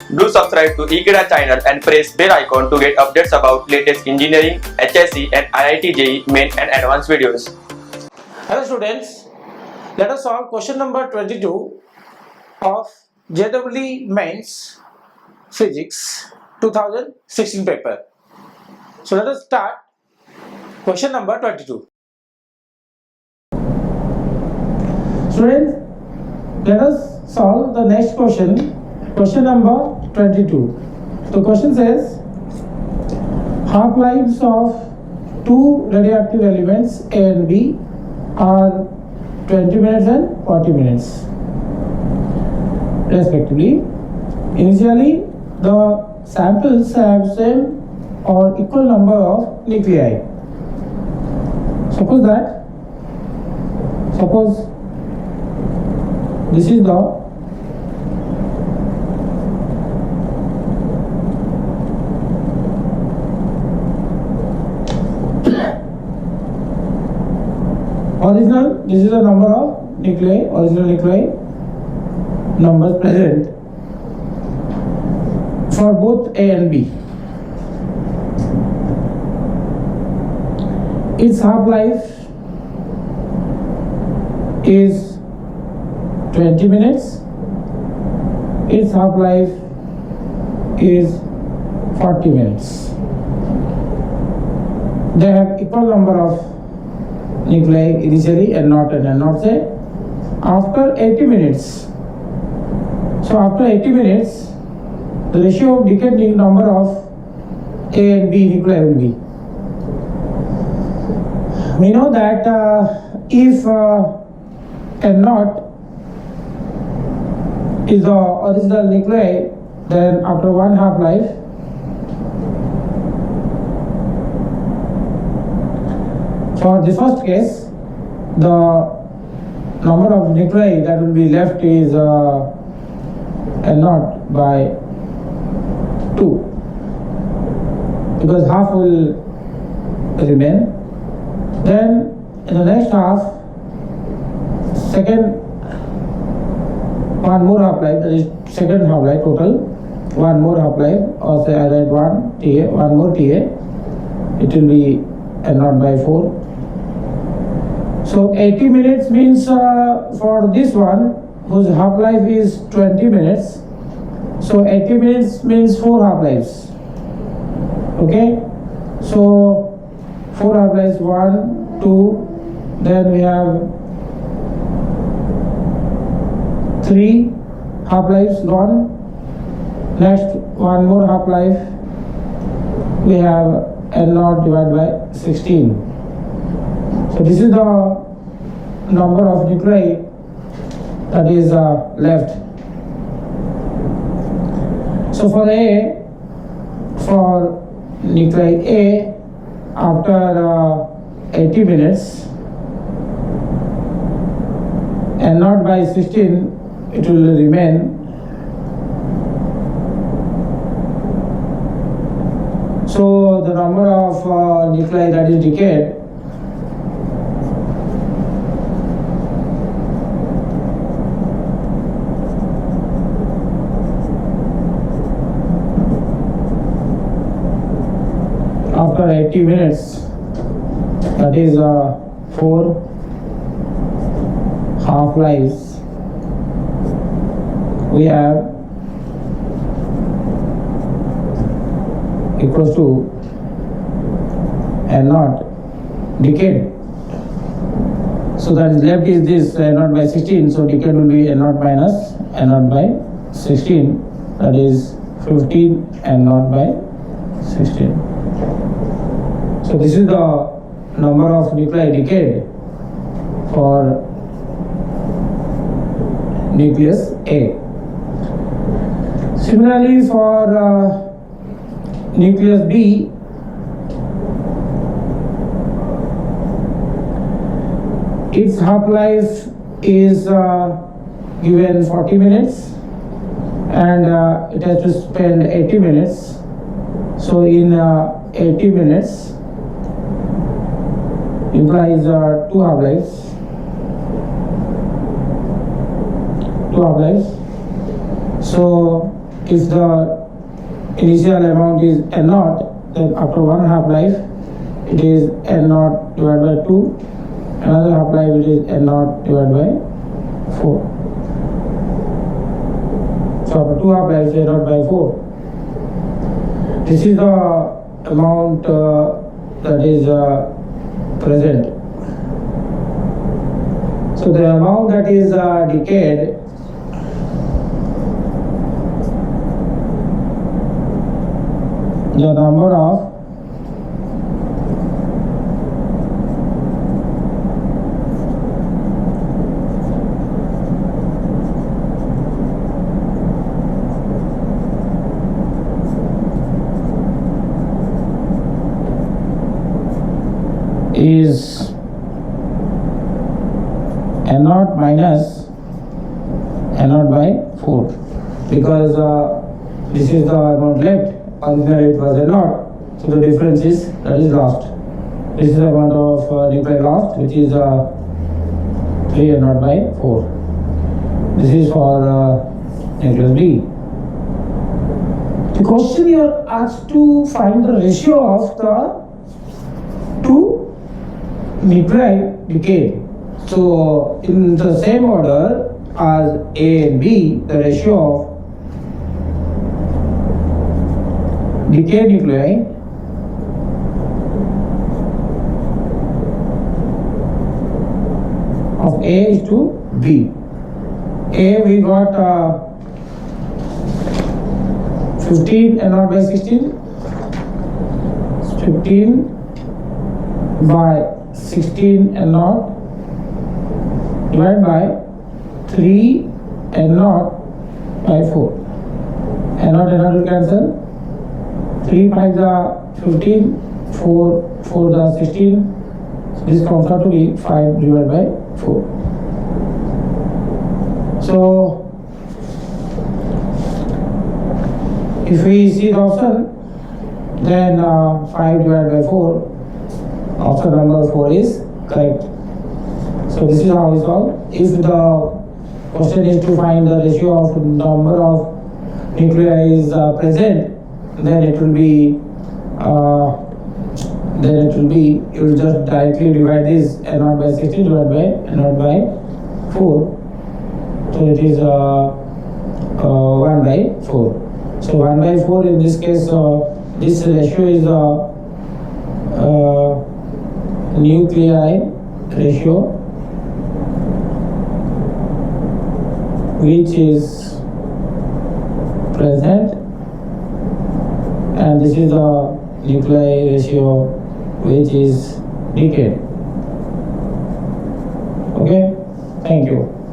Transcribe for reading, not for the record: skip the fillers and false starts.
Do subscribe to Ekeeda channel and press bell icon to get updates about latest engineering, HSC and IIT JEE main and advanced videos. Hello students, let us solve question number 22 of JEE Mains Physics 2016 paper. So let us start question number 22. Students, let us solve the next question, question number 22. The question says, half-lives of two radioactive elements A and B are 20 minutes and 40 minutes respectively. Initially, the samples have same or equal number of nuclei. Suppose this is the original, this is the number of nuclei, original nuclei numbers present for both A and B. Its half-life is 20 minutes. Its half-life is 40 minutes. They have equal number of nuclei initially and not say after 80 minutes. So after 80 minutes, the ratio of decayed number of A and B nuclei will be. We know that if N0 is the original nuclei, then after one half-life, for the first case, the number of nuclei that will be left is N0 by 2, because half will remain. Then in the next half, second one more half-life, that is second half-life total, one more half-life, or say I write one more TA, it will be N0 by 4. So 80 minutes means for this one whose half-life is 20 minutes, so 80 minutes means 4 half-lives. Okay, so 4 half-lives, 1, 2, then we have 3 half-lives gone. Next, one more half-life, we have N0 divided by 16. So this is the number of nuclei that is left. So for nuclei A, after 80 minutes, and not by 16, it will remain. So the number of nuclei that is decayed after 80 minutes, that is 4 half-lives, we have equals to N0 decayed. So that is left is this N0 by 16, so decayed will be N0 minus N0 by 16, that is 15 N0 by 16. So this is the number of nuclei decayed for nucleus A. Similarly, for nucleus B, its half-life is given 40 minutes and it has to spend 80 minutes. So in 80 minutes implies 2 half-lives. So if the initial amount is n naught, then after one half-life it is n naught divided by 2, another half-life it is n naught divided by 4. So after two half-lives n naught by 4. This is the amount that is present. So the amount that is decayed the number of is n naught minus n naught by 4, because this is the amount left. Originally it was n naught, so the difference is that is lost. This is the amount of nuclei lost, which is 3 n naught by 4. This is for nucleus B. The question you are asked to find the ratio of the two nuclei decayed. So in the same order as A and B, the ratio of decayed nuclei of A is to B. A we got 15 n naught by 16, 15 by 16 n naught divided by 3 n naught by 4. N naught will cancel. 3 5 are 15, 4 are 16. This comes out to be 5 divided by 4. So if we see the option, then 5 divided by 4, option number 4 is correct. So this is how we solve. If the question is to find the ratio of number of nuclei is present, then it will be you will just directly divide this n naught by 16 divided by n naught by 4. So it is 1 by 4. So 1 by 4 in this case, this ratio is nuclei ratio, which is present, and this is the nuclei ratio which is decayed. Okay, thank you.